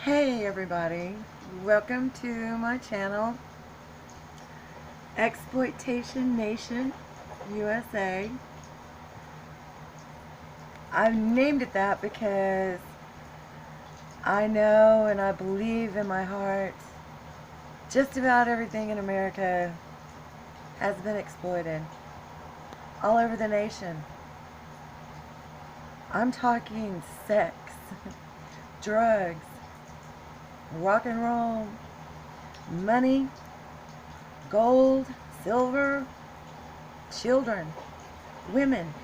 Hey everybody, welcome to my channel, Exploitation Nation USA. I've named it that because I know and I believe in my heart just about everything in America has been exploited all over the nation. I'm talking sex, drugs, rock and roll, money, gold, silver, children, women,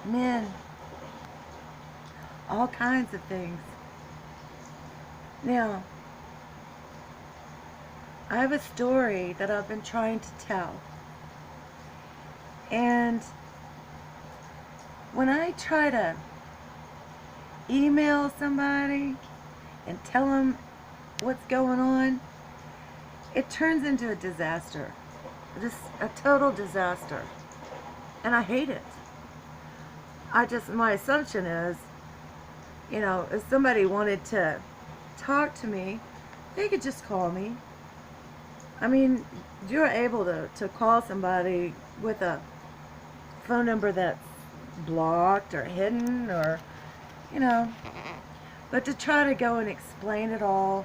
men, all kinds of things. Now, I have a story that I've been trying to tell. And when I try to email somebody and tell them what's going on, it turns into a disaster. Just a total disaster. And I hate it. My assumption is, if somebody wanted to talk to me, they could just call me. I mean, you're able to call somebody with a phone number that's blocked or hidden but to try to go and explain it all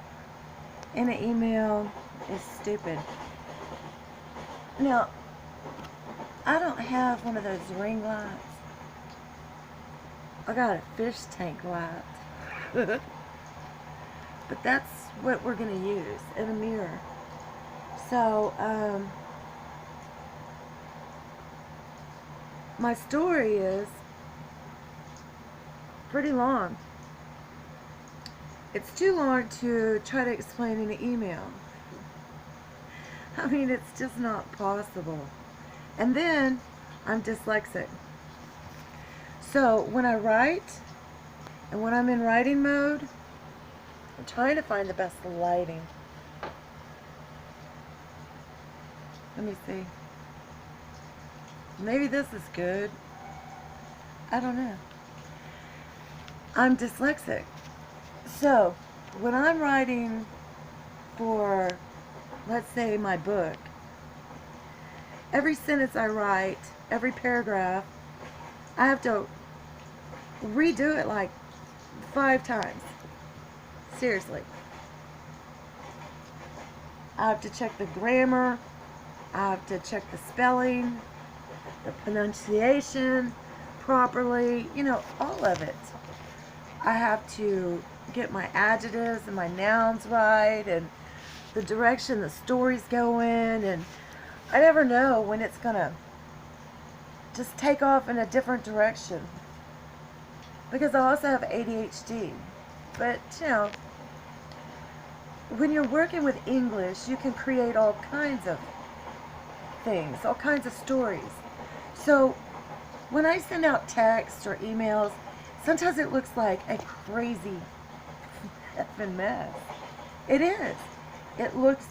in an email is stupid. Now, I don't have one of those ring lights. I got a fish tank light. But that's what we're going to use in a mirror. So, my story is pretty long. It's too long to try to explain in an email. I mean, it's just not possible. And then, I'm dyslexic. So, when I write, and when I'm in writing mode, I'm trying to find the best lighting. Let me see. Maybe this is good. I don't know. I'm dyslexic. So, when I'm writing for, let's say, my book, every sentence I write, every paragraph, I have to redo it like 5 times. Seriously. I have to check the grammar. I have to check the spelling, the pronunciation properly, all of it. I have to get my adjectives and my nouns right and the direction the story's going, and I never know when it's gonna just take off in a different direction because I also have ADHD. But when you're working with English, you can create all kinds of things, all kinds of stories. So when I send out texts or emails, sometimes it looks like a crazy effing mess. It is. It looks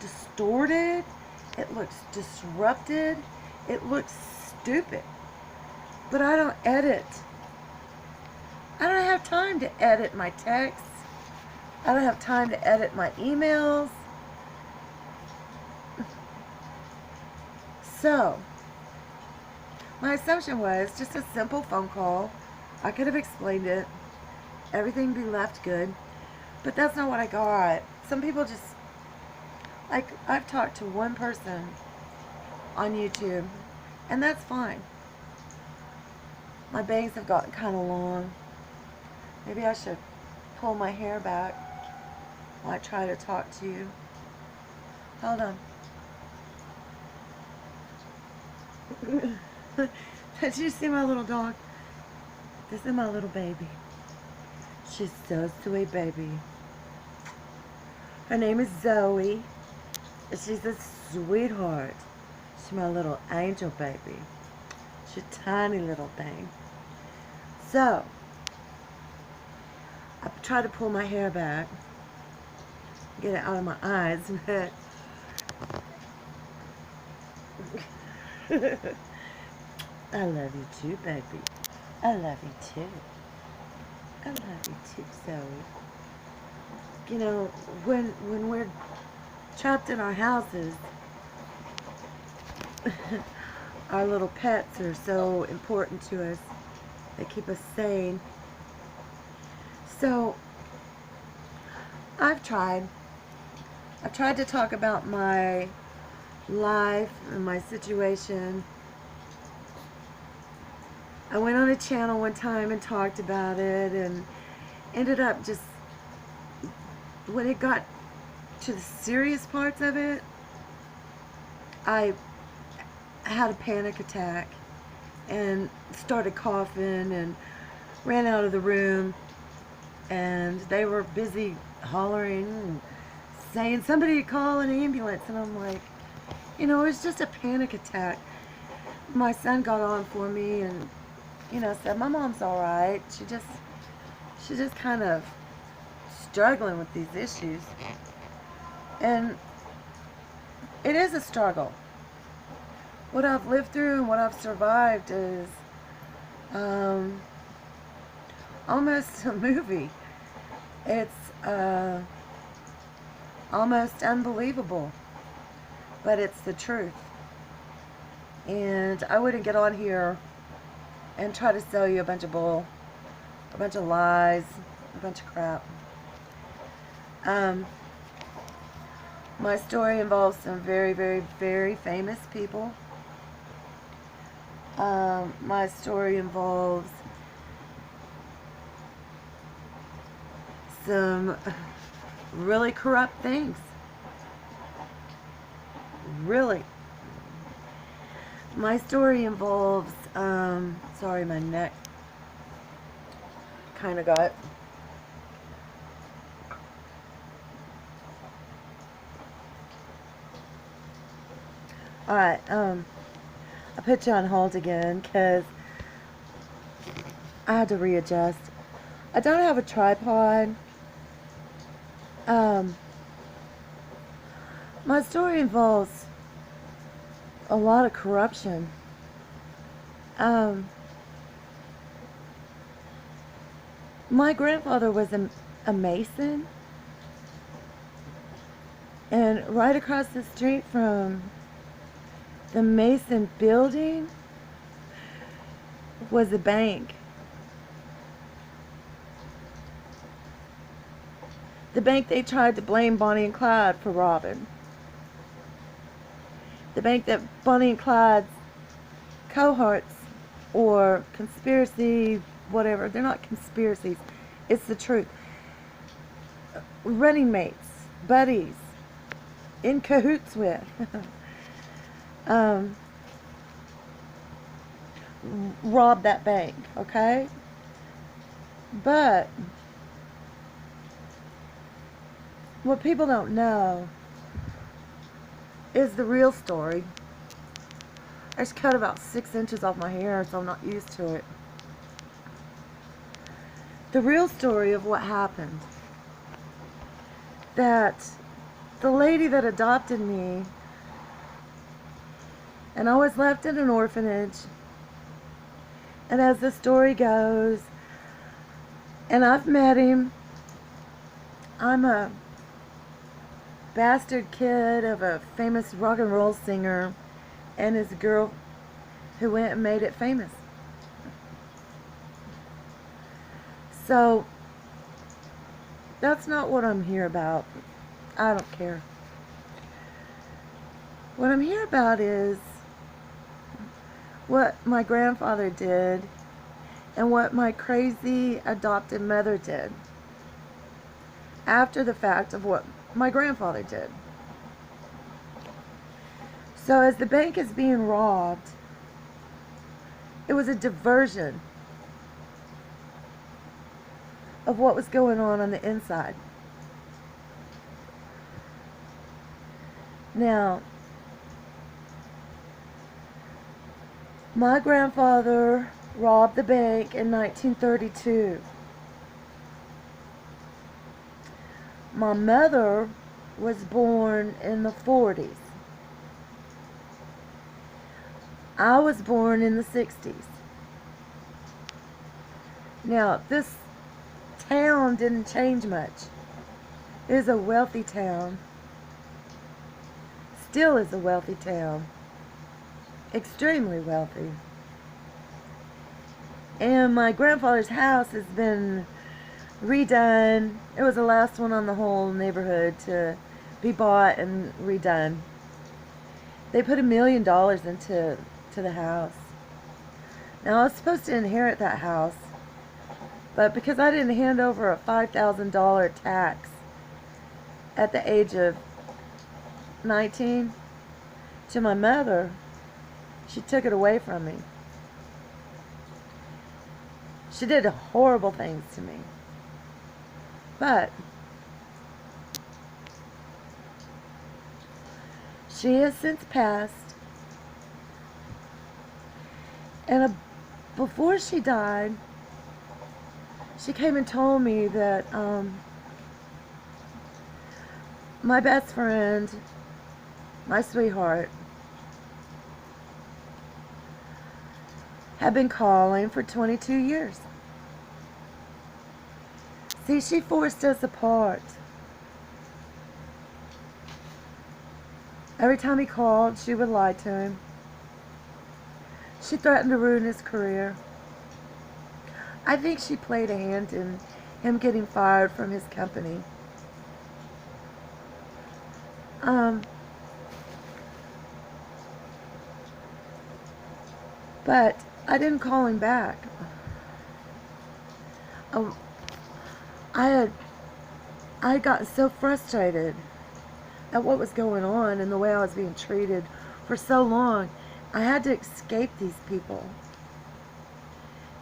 distorted. It looks disrupted. It looks stupid. But I don't edit. I don't have time to edit my texts. I don't have time to edit my emails. So, my assumption was just a simple phone call. I could have explained it. Everything be left good. But that's not what I got. Some people just, like, I've talked to one person on YouTube, and that's fine. My bangs have gotten kind of long. Maybe I should pull my hair back while I try to talk to you. Hold on. Did you see my little dog? This is my little baby. She's so sweet, baby. Her name is Zoe. She's a sweetheart. She's my little angel baby. She's a tiny little thing. So, I try to pull my hair back, get it out of my eyes, but I love you too, baby. I love you too. I love you too, Zoe. You know, when we're trapped in our houses, our little pets are so important to us. They keep us sane. So I've tried. I've tried to talk about my life and my situation. I went on a channel one time and talked about it, and ended up just, when it got to the serious parts of it, I had a panic attack and started coughing and ran out of the room, and they were busy hollering and saying somebody call an ambulance, and I'm like, you know, it was just a panic attack. My son got on for me and, you know, said my mom's all right. She's just kind of struggling with these issues, and it is a struggle. What I've lived through and what I've survived is almost a movie. It's almost unbelievable, but it's the truth. And I wouldn't get on here and try to sell you a bunch of bull, a bunch of lies, a bunch of crap. My story involves some very, very, very famous people. My story involves some really corrupt things. Really. My story involves, sorry, my neck kind of got. Alright, I put you on hold again because I had to readjust. I don't have a tripod. My story involves a lot of corruption. My grandfather was a mason, and right across the street from the Mason building was a bank. The bank they tried to blame Bonnie and Clyde for robbing. The bank that Bonnie and Clyde's cohorts, or conspiracy, whatever, they're not conspiracies, it's the truth. Running mates, buddies, in cahoots with. Robbed that bank, okay? But what people don't know is the real story. I just cut about 6 inches off my hair, so I'm not used to it. The real story of what happened. That the lady that adopted me, and I was left in an orphanage, and as the story goes, and I've met him, I'm a bastard kid of a famous rock and roll singer and his girl who went and made it famous. So that's not what I'm here about. I don't care. What I'm here about is what my grandfather did and what my crazy adopted mother did after the fact of what my grandfather did. So as the bank is being robbed, it was a diversion of what was going on the inside. Now, my grandfather robbed the bank in 1932. My mother was born in the 40s. I was born in the 60s. Now, this town didn't change much. It is a wealthy town. Still is a wealthy town. Extremely wealthy. And my grandfather's house has been redone. It was the last one on the whole neighborhood to be bought and redone. They put $1 million into the house. Now I was supposed to inherit that house, but because I didn't hand over a $5,000 tax at the age of 19 to my mother, she took it away from me. She did horrible things to me. But she has since passed. And before she died, she came and told me that my best friend, my sweetheart, had been calling for 22 years. See, she forced us apart. Every time he called, she would lie to him. She threatened to ruin his career. I think she played a hand in him getting fired from his company. But I didn't call him back. I had gotten so frustrated at what was going on and the way I was being treated for so long. I had to escape these people.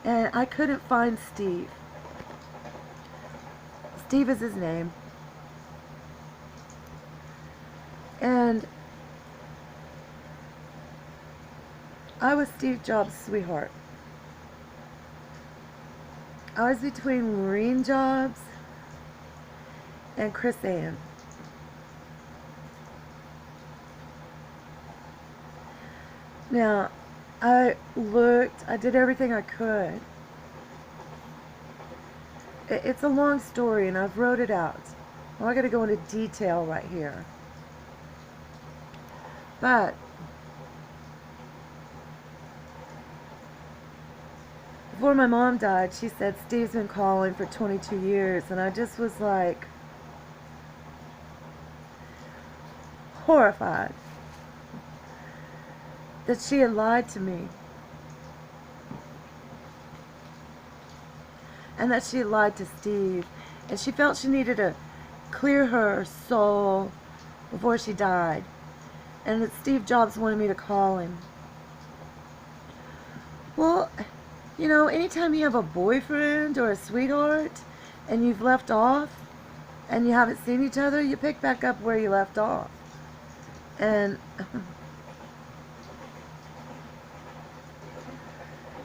And I couldn't find Steve. Steve is his name. And I was Steve Jobs' sweetheart. I was between Maureen Jobs and Chris Ann. Now, I did everything I could. It's a long story and I've wrote it out. I'm not going to go into detail right here. But before my mom died, she said, Steve's been calling for 22 years. And I just was like horrified that she had lied to me. And that she had lied to Steve. And she felt she needed to clear her soul before she died. And that Steve Jobs wanted me to call him. Well, you know, anytime you have a boyfriend or a sweetheart and you've left off and you haven't seen each other, you pick back up where you left off. And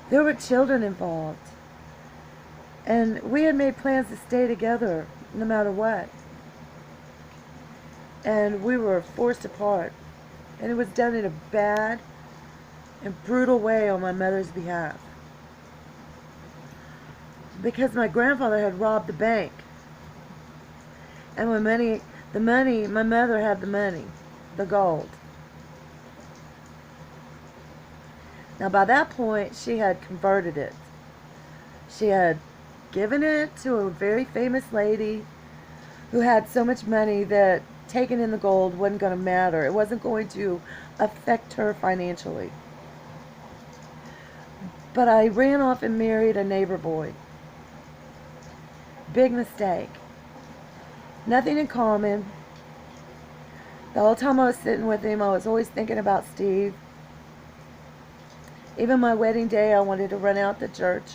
there were children involved. And we had made plans to stay together no matter what. And we were forced apart. And it was done in a bad and brutal way on my mother's behalf. Because my grandfather had robbed the bank. And my mother had the money, the gold. Now by that point, she had converted it. She had given it to a very famous lady who had so much money that taking in the gold wasn't going to matter. It wasn't going to affect her financially. But I ran off and married a neighbor boy. Big mistake. Nothing in common. The whole time I was sitting with him, I was always thinking about Steve. Even my wedding day, I wanted to run out to church.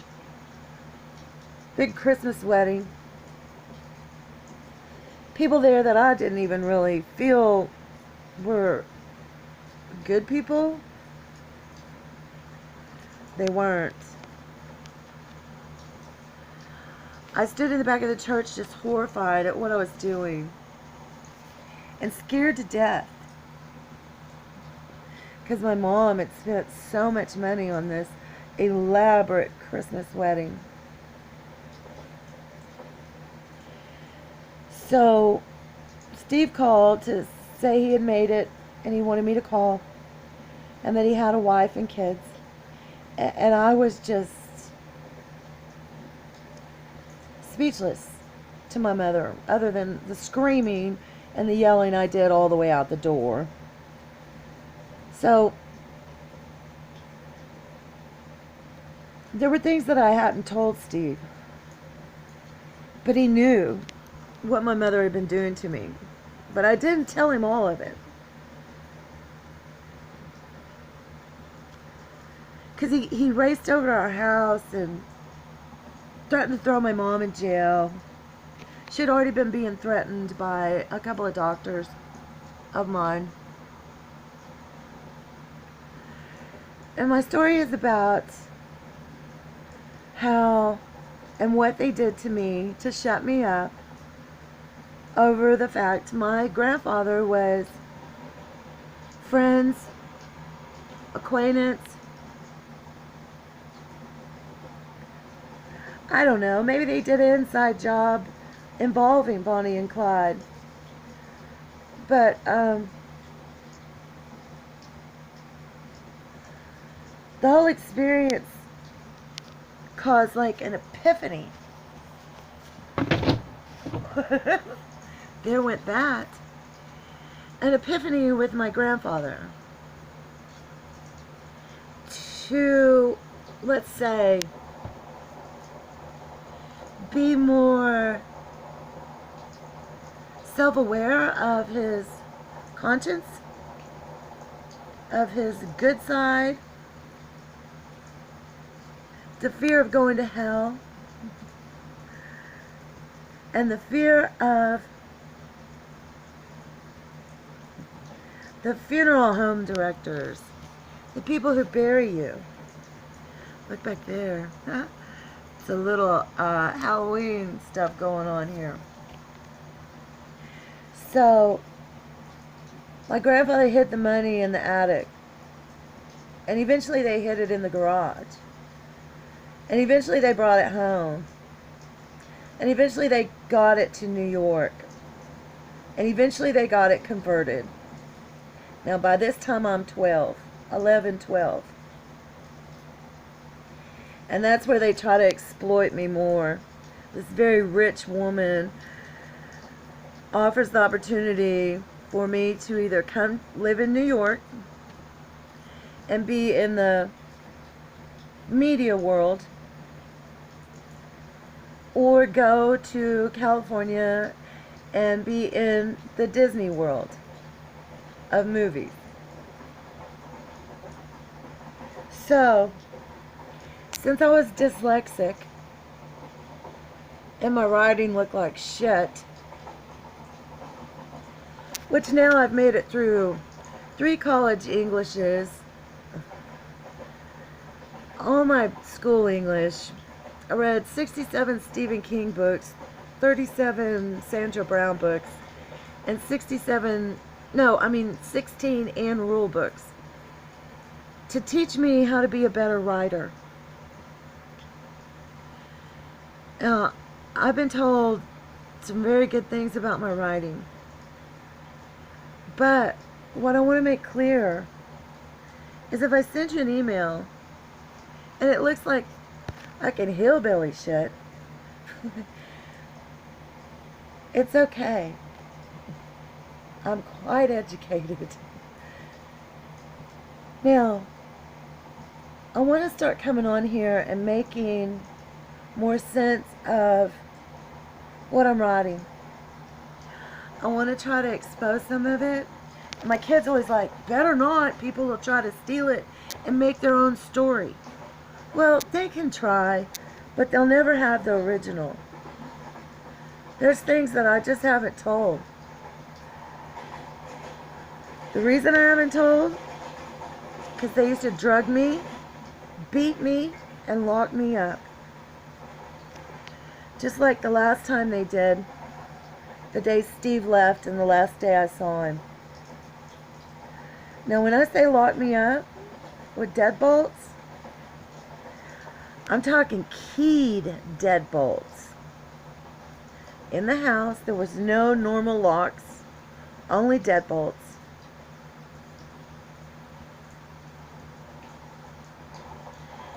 Big Christmas wedding. People there that I didn't even really feel were good people. They weren't. I stood in the back of the church just horrified at what I was doing. And scared to death. Because my mom had spent so much money on this elaborate Christmas wedding. So Steve called to say he had made it and he wanted me to call and that he had a wife and kids. And I was just speechless to my mother, other than the screaming and the yelling I did all the way out the door. So there were things that I hadn't told Steve, but he knew what my mother had been doing to me. But I didn't tell him all of it. Because he raced over to our house and threatened to throw my mom in jail. She had already been being threatened by a couple of doctors of mine. And my story is about how and what they did to me to shut me up over the fact my grandfather was friends, acquaintance, I don't know, maybe they did an inside job involving Bonnie and Clyde. But the whole experience caused like an epiphany. There went that. An epiphany with my grandfather. To, let's say, be more self-aware of his conscience, of his good side, the fear of going to hell, and the fear of the funeral home directors, the people who bury you. Look back there. It's a little Halloween stuff going on here. So, my grandfather hid the money in the attic. And eventually they hid it in the garage. And eventually they brought it home. And eventually they got it to New York. And eventually they got it converted. Now by this time I'm 12. And that's where they try to exploit me more. This very rich woman offers the opportunity for me to either come live in New York and be in the media world, or go to California and be in the Disney world of movies. So, since I was dyslexic and my writing looked like shit, which now I've made it through 3 college Englishes, all my school English. I read 67 Stephen King books, 37 Sandra Brown books, and 16 Anne Rule books to teach me how to be a better writer. I've been told some very good things about my writing. But what I want to make clear is if I send you an email and it looks like I can hillbilly shit, it's okay. I'm quite educated. Now, I want to start coming on here and making more sense of what I'm writing. I want to try to expose some of it. My kids always like, better not, people will try to steal it and make their own story. Well, they can try, but they'll never have the original. There's things that I just haven't told. The reason I haven't told, because they used to drug me, beat me, and lock me up. Just like the last time they did, the day Steve left and the last day I saw him. Now when I say lock me up with deadbolts, I'm talking keyed deadbolts. In the house, there was no normal locks, only deadbolts.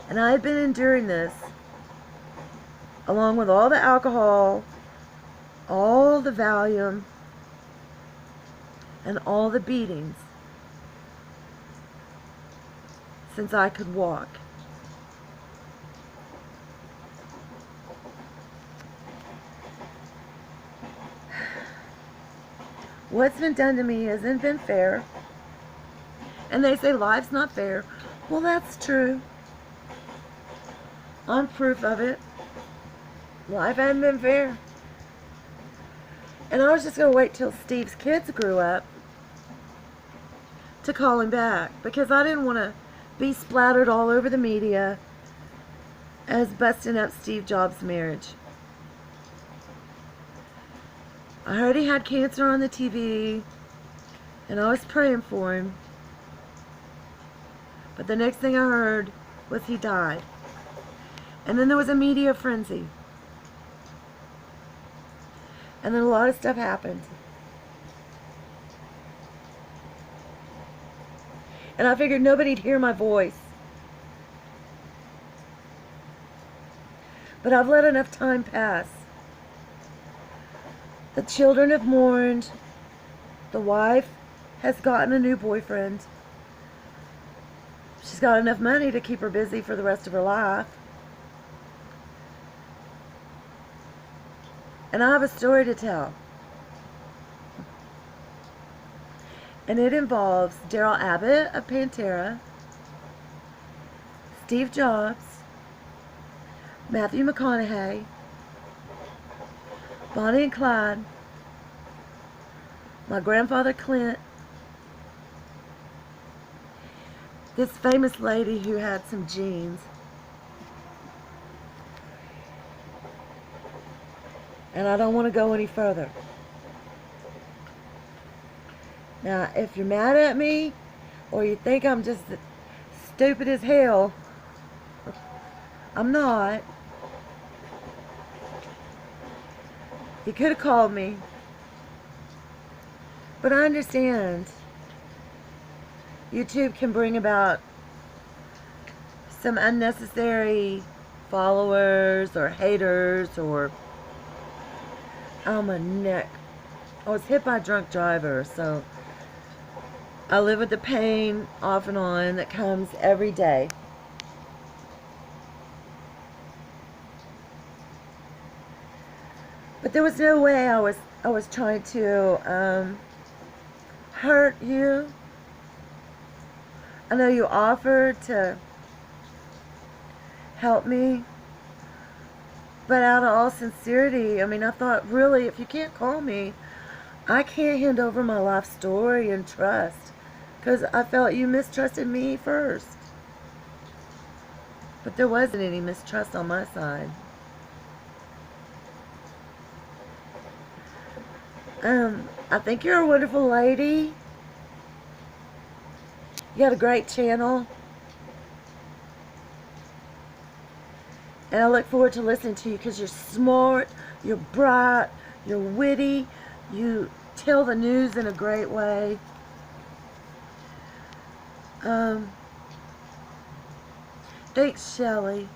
And I had been enduring this, along with all the alcohol, all the Valium, and all the beatings, since I could walk. What's been done to me hasn't been fair. And they say life's not fair. Well, that's true. I'm proof of it. Life hadn't been fair. And I was just going to wait till Steve's kids grew up to call him back, because I didn't want to be splattered all over the media as busting up Steve Jobs' marriage. I heard he had cancer on the TV, and I was praying for him. But the next thing I heard was he died. And then there was a media frenzy. And then a lot of stuff happened. And I figured nobody'd hear my voice. But I've let enough time pass. The children have mourned. The wife has gotten a new boyfriend. She's got enough money to keep her busy for the rest of her life. And I have a story to tell. And it involves Daryl Abbott of Pantera, Steve Jobs, Matthew McConaughey, Bonnie and Clyde, my grandfather Clint, this famous lady who had some genes, and I don't want to go any further. Now, if you're mad at me, or you think I'm just stupid as hell, I'm not. He could have called me. But I understand. YouTube can bring about some unnecessary followers or haters, or... Oh, my neck. I was hit by a drunk driver, so I live with the pain off and on that comes every day. But there was no way I was trying to hurt you. I know you offered to help me, but out of all sincerity, I mean, I thought, really, if you can't call me, I can't hand over my life story and trust, because I felt you mistrusted me first. But there wasn't any mistrust on my side. I think you're a wonderful lady. You got a great channel. And I look forward to listening to you, because you're smart, you're bright, you're witty, you tell the news in a great way. Thanks, Shelley.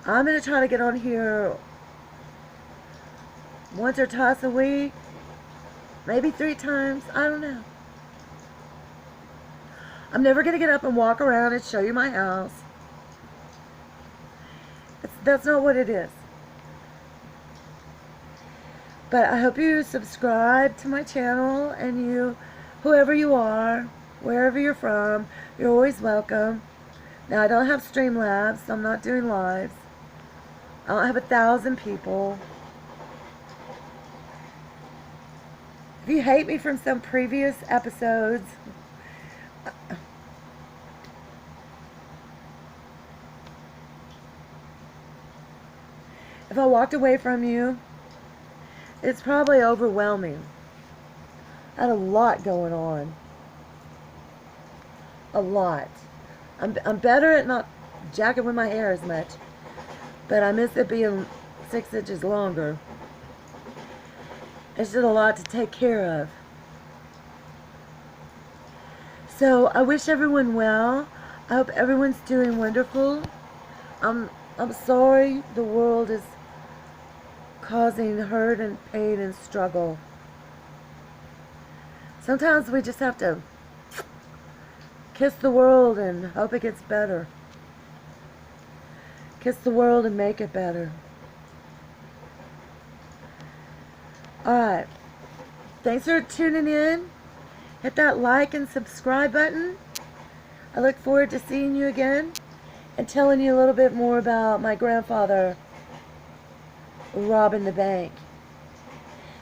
I'm going to try to get on here once or twice a week. Maybe 3 times. I don't know. I'm never going to get up and walk around and show you my house. That's not what it is. But I hope you subscribe to my channel, and you, whoever you are, wherever you're from, you're always welcome. Now, I don't have Streamlabs, so I'm not doing lives. I don't have 1,000 people. If you hate me from some previous episodes, if I walked away from you, it's probably overwhelming. I had a lot going on. A lot. I'm better at not jacking with my hair as much. but I miss it being 6 inches longer. It's just a lot to take care of. So I wish everyone well. I hope everyone's doing wonderful. I'm sorry the world is causing hurt and pain and struggle. Sometimes we just have to kiss the world and hope it gets better. Kiss the world and make it better. Alright. Thanks for tuning in. Hit that like and subscribe button. I look forward to seeing you again and telling you a little bit more about my grandfather robbing the bank.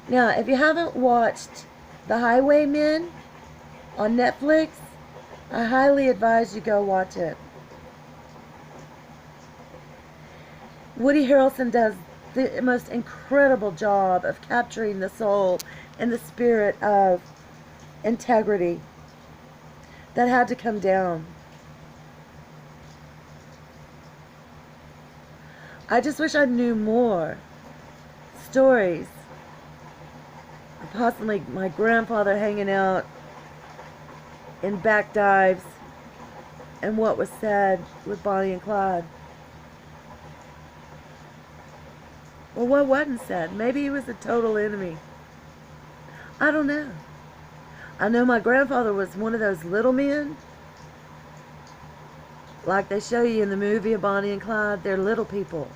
Now, if you haven't watched The Highwaymen on Netflix, I highly advise you go watch it. Woody Harrelson does the most incredible job of capturing the soul and the spirit of integrity that had to come down. I just wish I knew more stories. Possibly my grandfather hanging out in back dives and what was said with Bonnie and Clyde. Or what wasn't said. Maybe he was a total enemy. I don't know. I know my grandfather was one of those little men. Like they show you in the movie of Bonnie and Clyde, they're little people.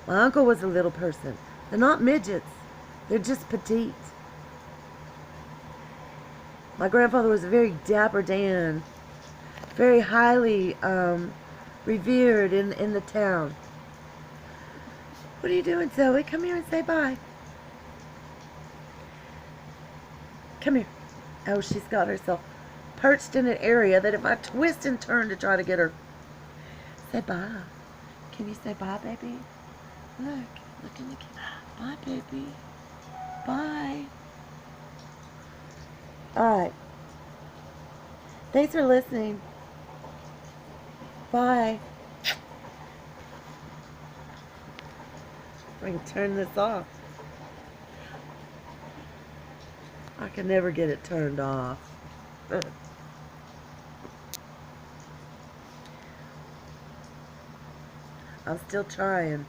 My uncle was a little person. They're not midgets. They're just petite. My grandfather was a very dapper Dan. Very highly revered in the town. What are you doing, Zoe? Come here and say bye. Come here. Oh, she's got herself perched in an area that if I twist and turn to try to get her. Say bye. Can you say bye, baby? Look in the camera. Bye, baby. Bye. Alright. Thanks for listening. Bye. I can turn this off. I can never get it turned off. I'm still trying.